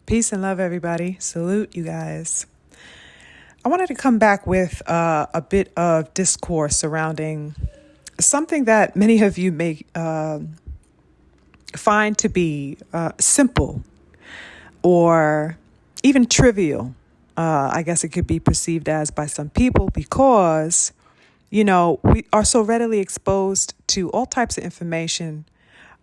Peace and love, everybody. Salute, you guys. I wanted to come back with a bit of discourse surrounding something that many of you may find to be simple or even trivial. I guess it could be perceived as by some people because, we are so readily exposed to all types of information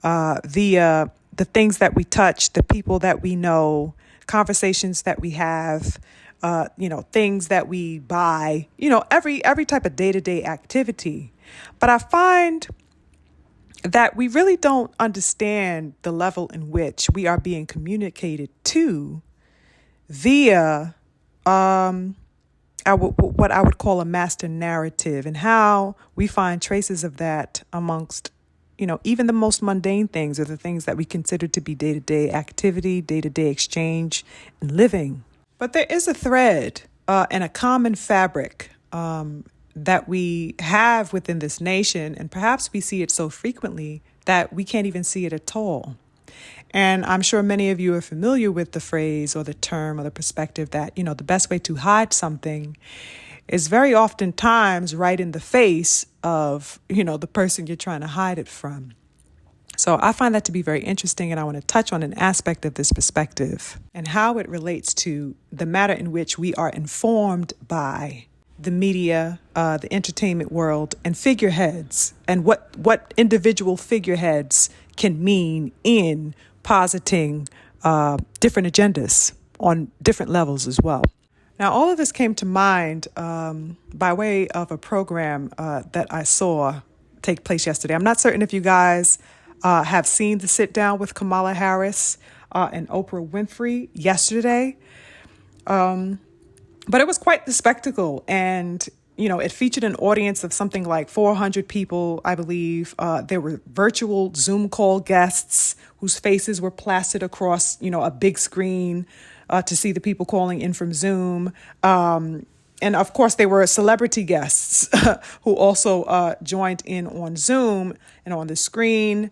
via the things that we touch, the people that we know, conversations that we have, things that we buy, every type of day-to-day activity. But I find that we really don't understand the level in which we are being communicated to via what I would call a master narrative, and how we find traces of that amongst even the most mundane things, or the things that we consider to be day-to-day activity, day-to-day exchange and living. But there is a thread and a common fabric that we have within this nation, and perhaps we see it so frequently that we can't even see it at all. And I'm sure many of you are familiar with the phrase or the term or the perspective that, the best way to hide something is very oftentimes right in the face of, the person you're trying to hide it from. So I find that to be very interesting, and I want to touch on an aspect of this perspective and how it relates to the matter in which we are informed by the media, the entertainment world, and figureheads, and what individual figureheads can mean in positing different agendas on different levels as well. Now, all of this came to mind by way of a program that I saw take place yesterday. I'm not certain if you guys have seen the sit down with Kamala Harris and Oprah Winfrey yesterday. But it was quite the spectacle. And, it featured an audience of something like 400 people, I believe. There were virtual Zoom call guests whose faces were plastered across, a big screen to see the people calling in from Zoom. And of course, there were celebrity guests who also joined in on Zoom and on the screen.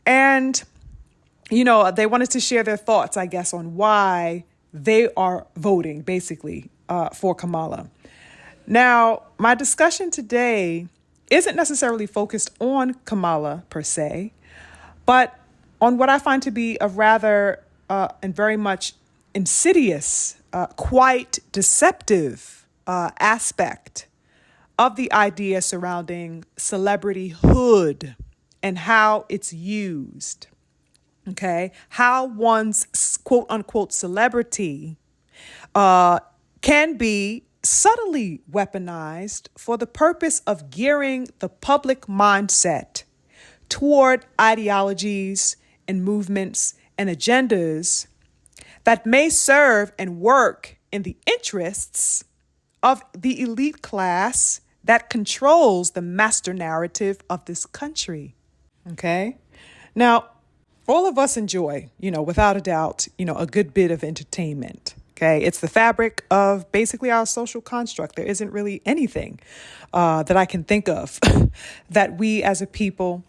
And, they wanted to share their thoughts, I guess, on why they are voting, basically, for Kamala. Now, my discussion today isn't necessarily focused on Kamala per se, but on what I find to be a rather and very much insidious, quite deceptive aspect of the idea surrounding celebrityhood and how it's used. Okay, how one's quote unquote celebrity can be subtly weaponized for the purpose of gearing the public mindset toward ideologies and movements and agendas that may serve and work in the interests of the elite class that controls the master narrative of this country. Okay? Now, all of us enjoy, without a doubt, a good bit of entertainment. Okay, it's the fabric of basically our social construct. There isn't really anything that I can think of that we as a people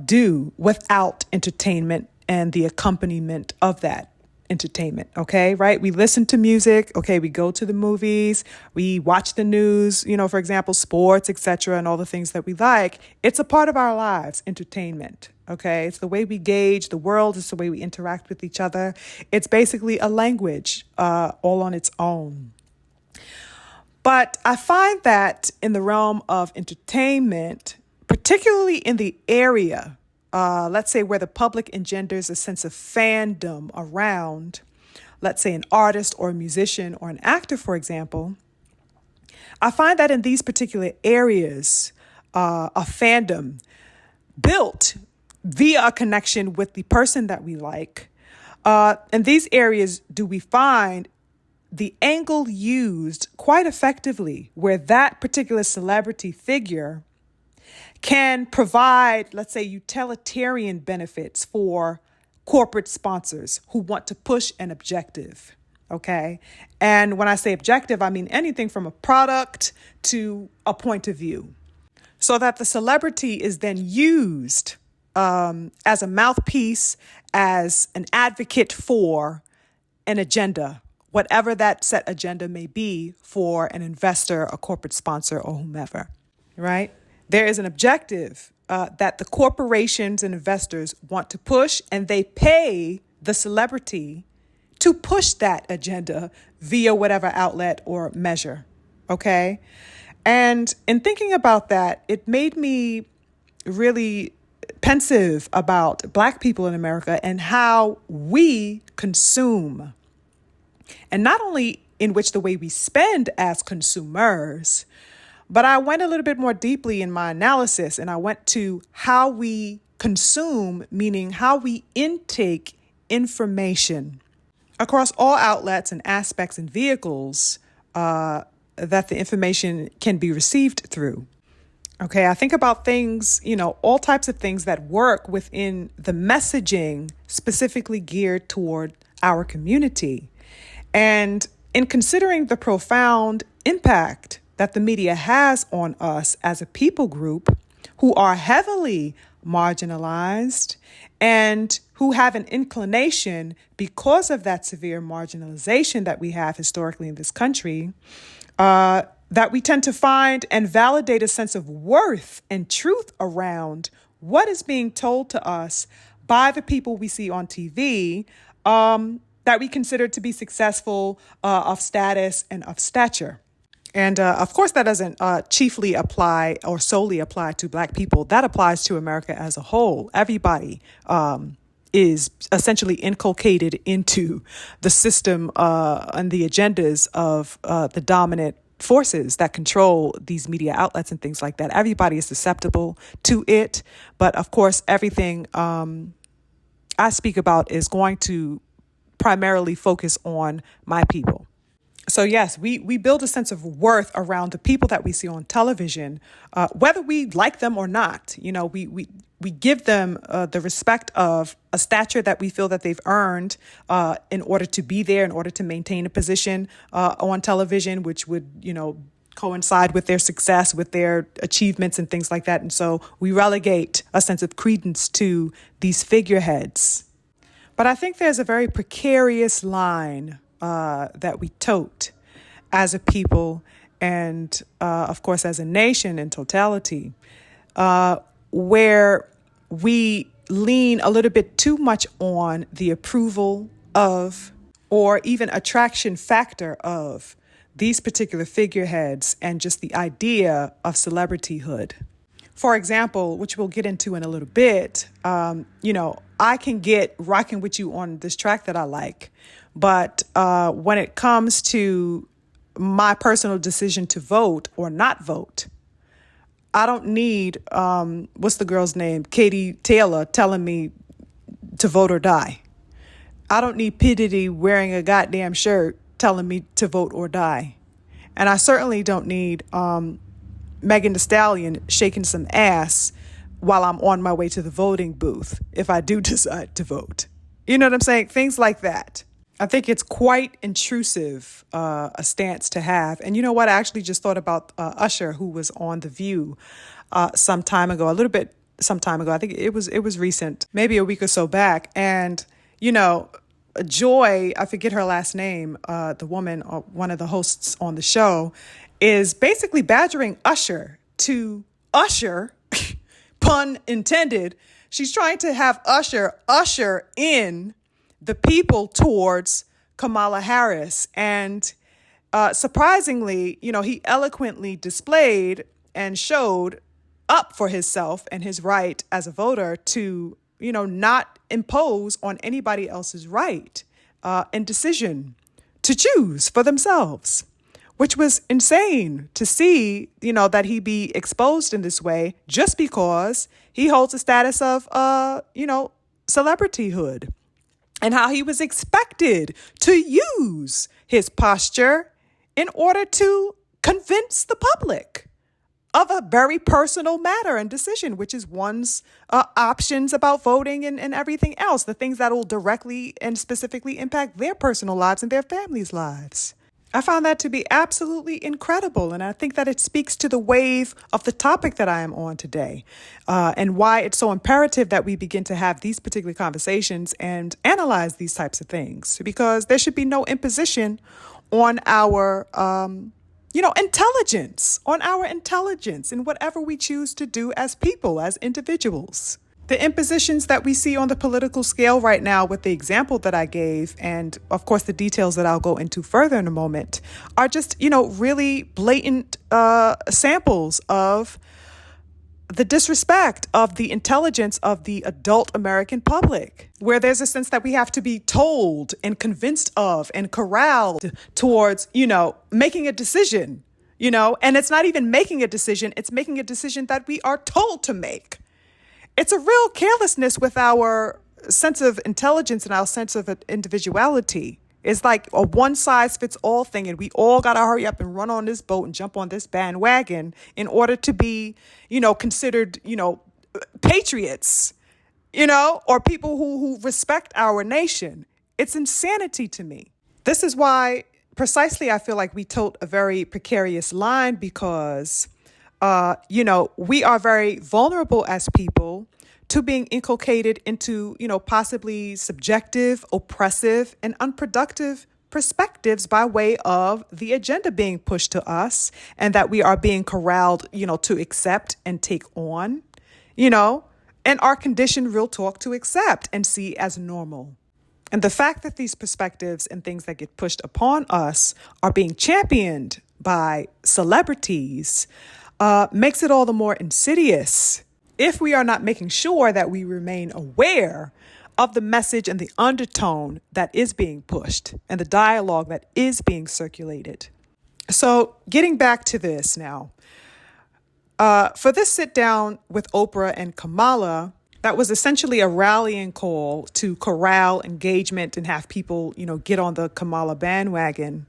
do without entertainment and the accompaniment of that entertainment. Okay, right? We listen to music. Okay, we go to the movies. We watch the news, for example, sports, etc., and all the things that we like. It's a part of our lives, entertainment. Okay, it's the way we gauge the world. It's the way we interact with each other. It's basically a language all on its own. But I find that in the realm of entertainment, particularly in the area, let's say where the public engenders a sense of fandom around, let's say an artist or a musician or an actor, for example, I find that in these particular areas, a fandom built via a connection with the person that we like. In these areas, do we find the angle used quite effectively where that particular celebrity figure can provide, let's say, utilitarian benefits for corporate sponsors who want to push an objective. Okay. And when I say objective, I mean anything from a product to a point of view, so that the celebrity is then used as a mouthpiece, as an advocate for an agenda, whatever that set agenda may be for an investor, a corporate sponsor, or whomever, right? There is an objective that the corporations and investors want to push, and they pay the celebrity to push that agenda via whatever outlet or measure, okay? And in thinking about that, it made me really pensive about Black people in America and how we consume. And not only in which the way we spend as consumers, but I went a little bit more deeply in my analysis, and I went to how we consume, meaning how we intake information across all outlets and aspects and vehicles that the information can be received through. Okay, I think about things, all types of things that work within the messaging specifically geared toward our community. And in considering the profound impact that the media has on us as a people group who are heavily marginalized and who have an inclination, because of that severe marginalization that we have historically in this country, that we tend to find and validate a sense of worth and truth around what is being told to us by the people we see on TV that we consider to be successful, of status, and of stature. And of course, that doesn't chiefly apply or solely apply to Black people. That applies to America as a whole. Everybody is essentially inculcated into the system and the agendas of the dominant forces that control these media outlets and things like that. Everybody is susceptible to it. But of course, everything I speak about is going to primarily focus on my people. So yes, we build a sense of worth around the people that we see on television, whether we like them or not. We give them the respect of a stature that we feel that they've earned in order to be there, in order to maintain a position on television, which would, coincide with their success, with their achievements and things like that. And so we relegate a sense of credence to these figureheads. But I think there's a very precarious line that we tote as a people and, of course, as a nation in totality, where we lean a little bit too much on the approval of or even attraction factor of these particular figureheads and just the idea of celebrityhood. For example, which we'll get into in a little bit, I can get rocking with you on this track that I like. But when it comes to my personal decision to vote or not vote, I don't need, what's the girl's name? Katie Taylor telling me to vote or die. I don't need P. Diddy wearing a goddamn shirt telling me to vote or die. And I certainly don't need Megan Thee Stallion shaking some ass while I'm on my way to the voting booth if I do decide to vote. You know what I'm saying? Things like that. I think it's quite intrusive, a stance to have. And you know what? I actually just thought about Usher, who was on The View some time ago. I think it was recent, maybe a week or so back. And, Joy, I forget her last name, the woman, one of the hosts on the show, is basically badgering Usher to usher, pun intended. She's trying to have usher in the people towards Kamala Harris. And surprisingly, he eloquently displayed and showed up for himself and his right as a voter to, not impose on anybody else's right and decision to choose for themselves, which was insane to see, that he be exposed in this way just because he holds a status of, celebrityhood. And how he was expected to use his posture in order to convince the public of a very personal matter and decision, which is one's options about voting and everything else, the things that will directly and specifically impact their personal lives and their families' lives. I found that to be absolutely incredible. And I think that it speaks to the wave of the topic that I am on today, and why it's so imperative that we begin to have these particular conversations and analyze these types of things, because there should be no imposition on our, intelligence in whatever we choose to do as people, as individuals. The impositions that we see on the political scale right now, with the example that I gave, and of course the details that I'll go into further in a moment, are just, really blatant samples of the disrespect of the intelligence of the adult American public, where there's a sense that we have to be told and convinced of and corralled towards, making a decision, and it's not even making a decision, it's making a decision that we are told to make. It's a real carelessness with our sense of intelligence and our sense of individuality. It's like a one size fits all thing, and we all got to hurry up and run on this boat and jump on this bandwagon in order to be, considered, patriots, or people who respect our nation. It's insanity to me. This is why precisely I feel like we tote a very precarious line, because we are very vulnerable as people to being inculcated into, possibly subjective, oppressive, and unproductive perspectives by way of the agenda being pushed to us, and that we are being corralled, to accept and take on, and are conditioned, real talk, to accept and see as normal. And the fact that these perspectives and things that get pushed upon us are being championed by celebrities makes it all the more insidious if we are not making sure that we remain aware of the message and the undertone that is being pushed and the dialogue that is being circulated. So getting back to this now, for this sit down with Oprah and Kamala, that was essentially a rallying call to corral engagement and have people, get on the Kamala bandwagon.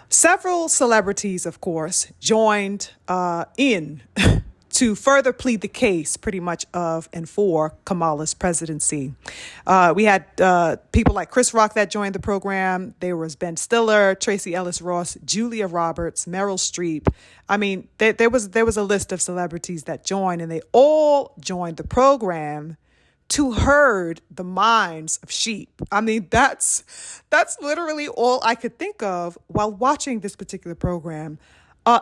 Several celebrities, of course, joined in to further plead the case pretty much of and for Kamala's presidency. We had people like Chris Rock that joined the program. There was Ben Stiller, Tracy Ellis Ross, Julia Roberts, Meryl Streep. I mean, there was a list of celebrities that joined, and they all joined the program to herd the minds of sheep. I mean, that's literally all I could think of while watching this particular program.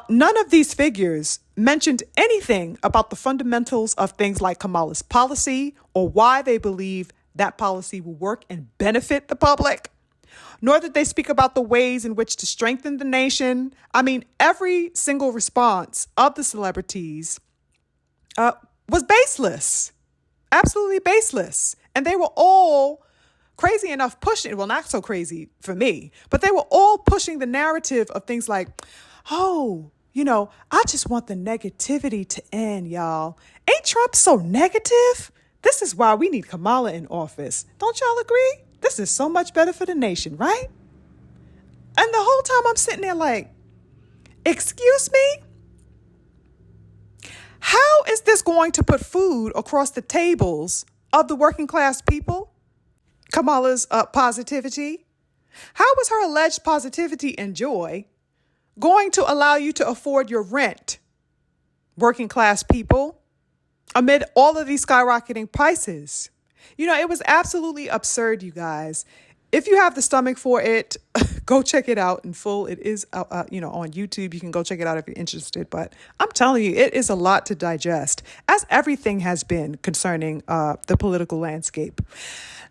None of these figures mentioned anything about the fundamentals of things like Kamala's policy, or why they believe that policy will work and benefit the public. Nor did they speak about the ways in which to strengthen the nation. I mean, every single response of the celebrities was baseless. Absolutely baseless. And they were all crazy enough pushing, well, not so crazy for me, but they were all pushing the narrative of things like, oh, I just want the negativity to end, y'all. Ain't Trump so negative? This is why we need Kamala in office. Don't y'all agree? This is so much better for the nation, right? And the whole time I'm sitting there like, excuse me? How is this going to put food across the tables of the working class people? Kamala's positivity? How is her alleged positivity and joy going to allow you to afford your rent, working class people, amid all of these skyrocketing prices? It was absolutely absurd, you guys. If you have the stomach for it, go check it out in full. It is, on YouTube. You can go check it out if you're interested. But I'm telling you, it is a lot to digest, as everything has been concerning the political landscape.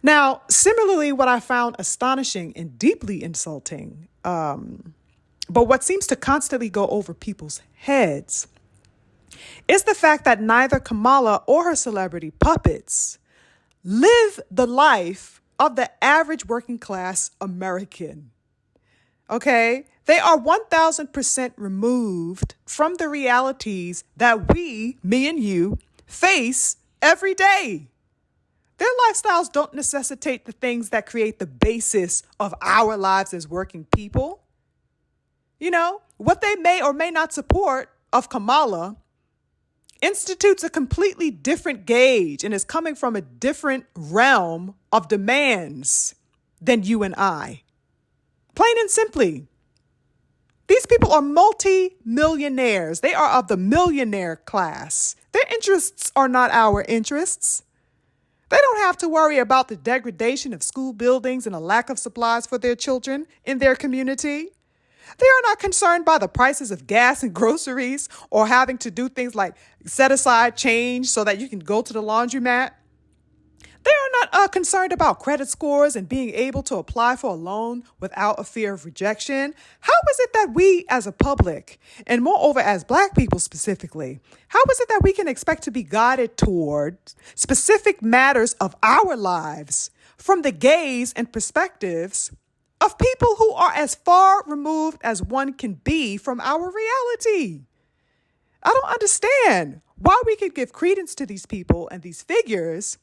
Now, similarly, what I found astonishing and deeply insulting, but what seems to constantly go over people's heads, is the fact that neither Kamala or her celebrity puppets live the life of the average working class American. Okay? They are 1,000% removed from the realities that we, me and you, face every day. Their lifestyles don't necessitate the things that create the basis of our lives as working people. What they may or may not support of Kamala institutes a completely different gauge and is coming from a different realm of demands than you and I. Plain and simply. These people are multi-millionaires. They are of the millionaire class. Their interests are not our interests. They don't have to worry about the degradation of school buildings and a lack of supplies for their children in their community. They are not concerned by the prices of gas and groceries or having to do things like set aside change so that you can go to the laundromat. They are not concerned about credit scores and being able to apply for a loan without a fear of rejection. How is it that we as a public, and moreover as Black people specifically, how is it that we can expect to be guided toward specific matters of our lives from the gaze and perspectives of people who are as far removed as one can be from our reality? I don't understand why we could give credence to these people and these figures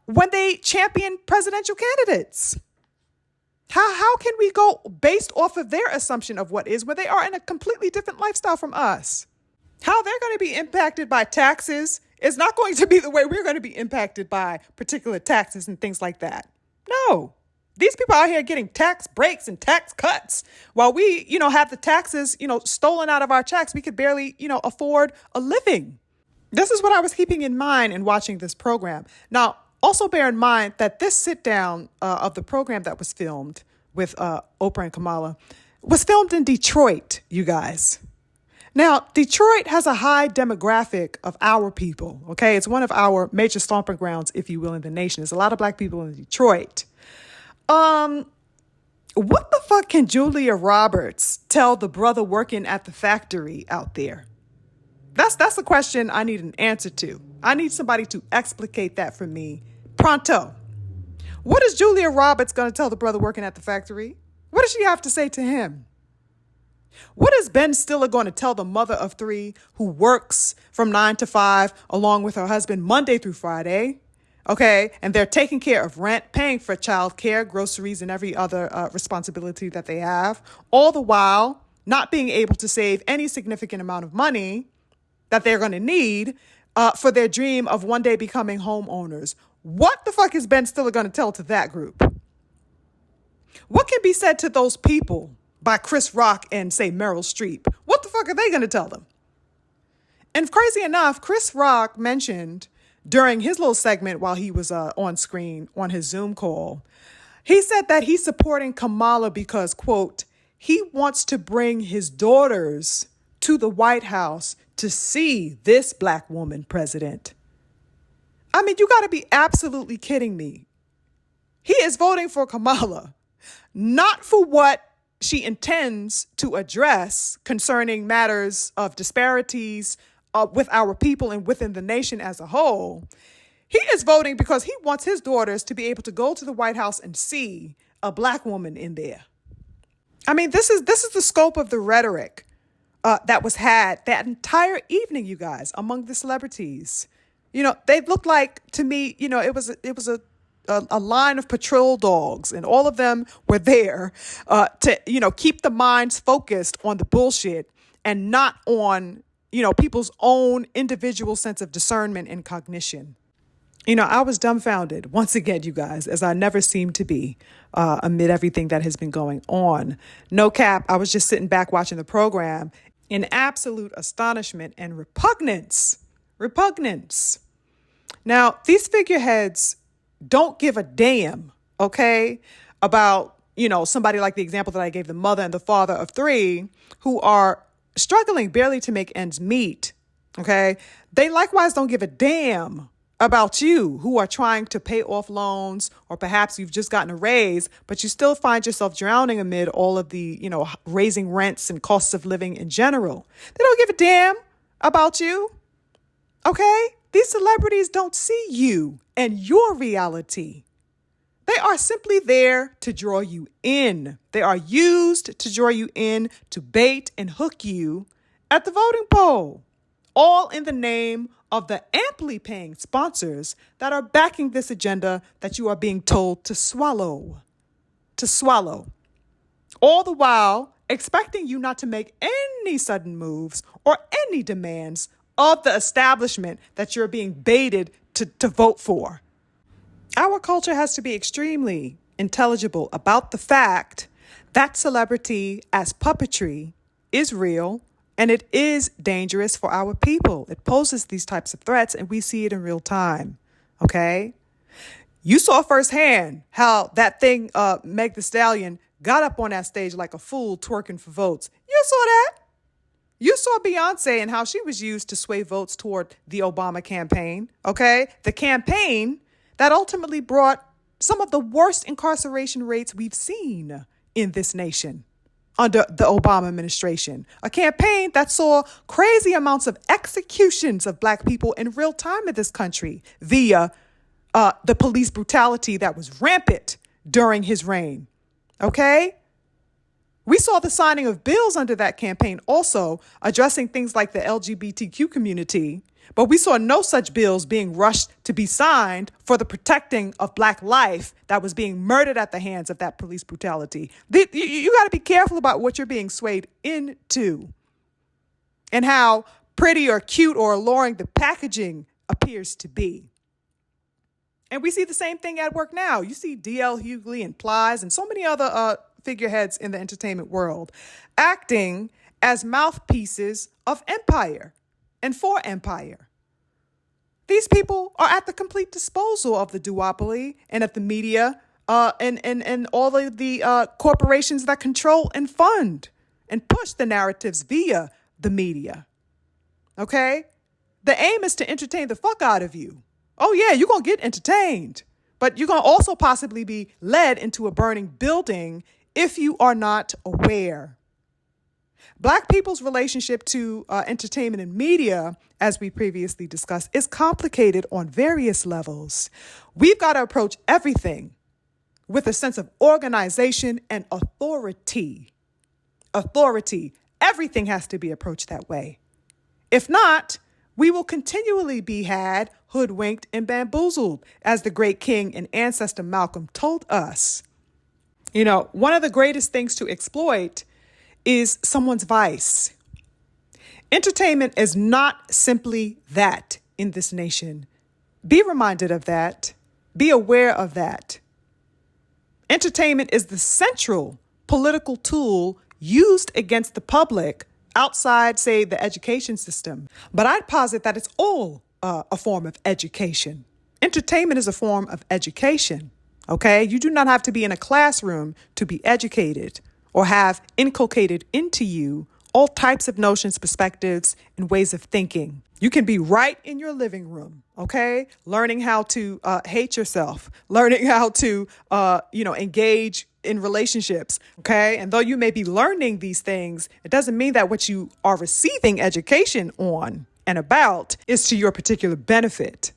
when they champion presidential candidates. How can we go based off of their assumption of what is when they are in a completely different lifestyle from us? How they're going to be impacted by taxes is not going to be the way we're going to be impacted by particular taxes and things like that. No. These people out here getting tax breaks and tax cuts while we, have the taxes, stolen out of our checks. We could barely, afford a living. This is what I was keeping in mind in watching this program. Now, also bear in mind that this sit down of the program that was filmed with Oprah and Kamala was filmed in Detroit, you guys. Now, Detroit has a high demographic of our people, okay? It's one of our major stomping grounds, if you will, in the nation. There's a lot of Black people in Detroit. What the fuck can Julia Roberts tell the brother working at the factory out there? That's the question I need an answer to. I need somebody to explicate that for me pronto. What is Julia Roberts going to tell the brother working at the factory? What does she have to say to him? What is Ben Stiller going to tell the mother of three who works from 9 to 5 along with her husband Monday through Friday? Okay, and they're taking care of rent, paying for child care, groceries, and every other responsibility that they have, all the while not being able to save any significant amount of money that they're going to need for their dream of one day becoming homeowners. What the fuck is Ben Stiller going to tell to that group? What can be said to those people by Chris Rock and, say, Meryl Streep? What the fuck are they going to tell them? And crazy enough, Chris Rock mentioned during his little segment while he was on screen on his Zoom call, he said that he's supporting Kamala because, quote, he wants to bring his daughters to the White House to see this Black woman president. I mean, you got to be absolutely kidding me. He is voting for Kamala, not for what she intends to address concerning matters of disparities with our people and within the nation as a whole. He is voting because he wants his daughters to be able to go to the White House and see a Black woman in there. I mean, this is the scope of the rhetoric that was had that entire evening, you guys, among the celebrities. They looked like, to me, it was a line of patrol dogs, and all of them were there to, keep the minds focused on the bullshit and not on, people's own individual sense of discernment and cognition. I was dumbfounded once again, you guys, as I never seem to be amid everything that has been going on. No cap, I was just sitting back watching the program in absolute astonishment and repugnance. Now, these figureheads don't give a damn, okay, about, somebody like the example that I gave, the mother and the father of three who are struggling barely to make ends meet, okay? They likewise don't give a damn about you who are trying to pay off loans, or perhaps you've just gotten a raise, but you still find yourself drowning amid all of the, raising rents and costs of living in general. They don't give a damn about you, okay? These celebrities don't see you and your reality. They are simply there to draw you in. They are used to draw you in, to bait and hook you at the voting poll, all in the name of the amply paying sponsors that are backing this agenda that you are being told to swallow. All the while expecting you not to make any sudden moves or any demands of the establishment that you're being baited to vote for. Our culture has to be extremely intelligible about the fact That celebrity as puppetry is real and it is dangerous for our people. It poses these types of threats and we see it in real time. Okay? You saw firsthand how that thing, Meg the Stallion, got up on that stage like a fool twerking for votes. You saw that. You saw Beyonce and how she was used to sway votes toward the Obama campaign. Okay? The campaign that ultimately brought some of the worst incarceration rates we've seen in this nation under the Obama administration. A campaign that saw crazy amounts of executions of Black people in real time in this country via the police brutality that was rampant during his reign. Okay? We saw the signing of bills under that campaign also addressing things like the LGBTQ community, but we saw no such bills being rushed to be signed for the protecting of Black life that was being murdered at the hands of that police brutality. You got to be careful about what you're being swayed into and how pretty or cute or alluring the packaging appears to be. And we see the same thing at work now. You see D.L. Hughley and Plies and so many other figureheads in the entertainment world acting as mouthpieces of empire and for empire. These people are at the complete disposal of the duopoly and of the media and all of the corporations that control and fund and push the narratives via the media. Okay? The aim is to entertain the fuck out of you. Oh, yeah, you're going to get entertained, but you're going to also possibly be led into a burning building if you are not aware. Black people's relationship to entertainment and media, as we previously discussed, is complicated on various levels. We've got to approach everything with a sense of organization and authority. Authority. Everything has to be approached that way. If not, we will continually be had, hoodwinked, and bamboozled, as the great king and ancestor Malcolm told us. You know, one of the greatest things to exploit is someone's vice. Entertainment is not simply that in this nation. Be reminded of that. Be aware of that. Entertainment is the central political tool used against the public outside, say, the education system. But I'd posit that it's all a form of education. Entertainment is a form of education, okay? You do not have to be in a classroom to be educated or have inculcated into you all types of notions, perspectives, and ways of thinking. You can be right in your living room, okay? Learning how to hate yourself, learning how to, engage in relationships, okay? And though you may be learning these things, it doesn't mean that what you are receiving education on and about is to your particular benefit.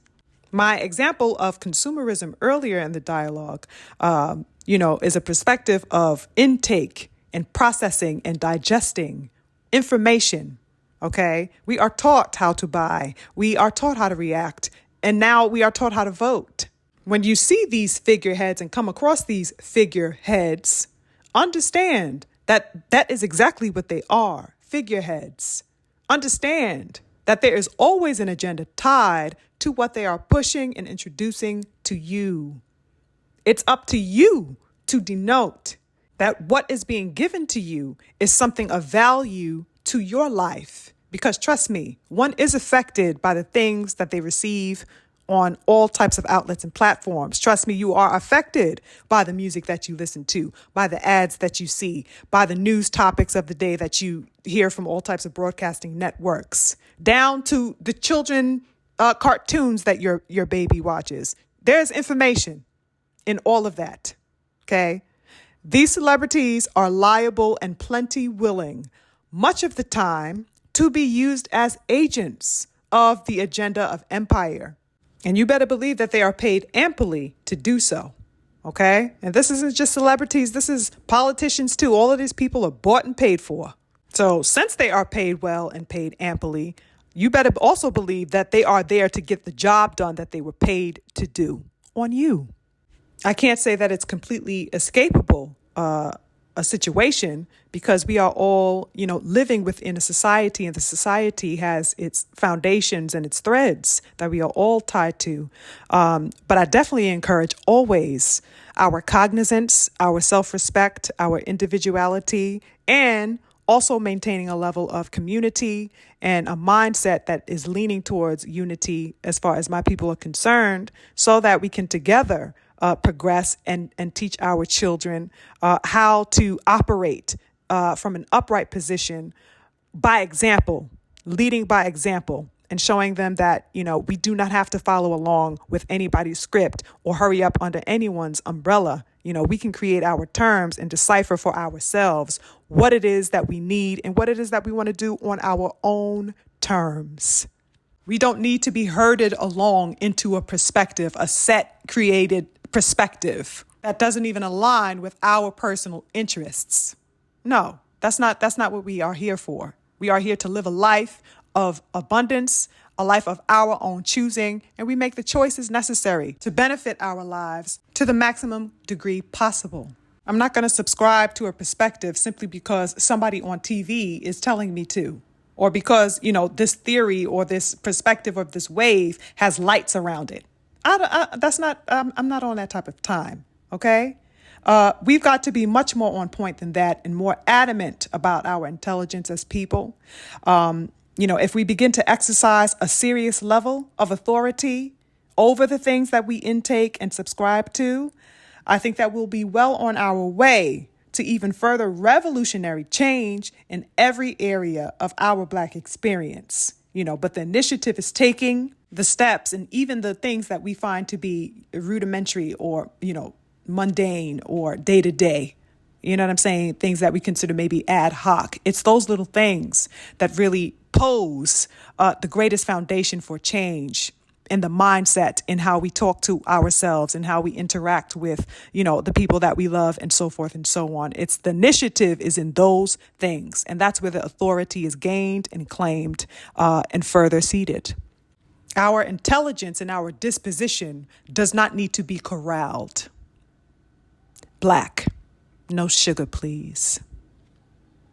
My example of consumerism earlier in the dialogue, is a perspective of intake and processing and digesting information, okay? We are taught how to buy. We are taught how to react. And now we are taught how to vote. When you see these figureheads and come across these figureheads, understand that that is exactly what they are, figureheads. Understand that there is always an agenda tied to what they are pushing and introducing to you. It's up to you to denote that what is being given to you is something of value to your life. Because trust me, one is affected by the things that they receive on all types of outlets and platforms. Trust me, you are affected by the music that you listen to, by the ads that you see, by the news topics of the day that you hear from all types of broadcasting networks, down to the children cartoons that your baby watches. There's information in all of that, okay? These celebrities are liable and plenty willing, much of the time, to be used as agents of the agenda of empire. And you better believe that they are paid amply to do so, okay? And this isn't just celebrities, this is politicians too. All of these people are bought and paid for. So since they are paid well and paid amply, you better also believe that they are there to get the job done that they were paid to do on you. I can't say that it's completely escapable, a situation, because we are all, living within a society, and the society has its foundations and its threads that we are all tied to. But I definitely encourage always our cognizance, our self-respect, our individuality, and also maintaining a level of community and a mindset that is leaning towards unity as far as my people are concerned, so that we can together progress and teach our children how to operate from an upright position by example, leading by example, and showing them that, we do not have to follow along with anybody's script or hurry up under anyone's umbrella. We can create our terms and decipher for ourselves what it is that we need and what it is that we want to do on our own terms. We don't need to be herded along into a perspective, a set created perspective that doesn't even align with our personal interests. No, that's not what we are here for. We are here to live a life of abundance, a life of our own choosing, and we make the choices necessary to benefit our lives to the maximum degree possible. I'm not going to subscribe to a perspective simply because somebody on TV is telling me to, or because, this theory or this perspective of this wave has lights around it. I'm not on that type of time. Okay. We've got to be much more on point than that and more adamant about our intelligence as people. If we begin to exercise a serious level of authority over the things that we intake and subscribe to, I think that we'll be well on our way to even further revolutionary change in every area of our Black experience. But the initiative is taking the steps, and even the things that we find to be rudimentary or, mundane or day to day. You know what I'm saying? Things that we consider maybe ad hoc. It's those little things that really pose the greatest foundation for change in the mindset, in how we talk to ourselves and how we interact with, the people that we love and so forth and so on. It's the initiative is in those things. And that's where the authority is gained and claimed and further seated. Our intelligence and our disposition does not need to be corralled. Black, no sugar, please.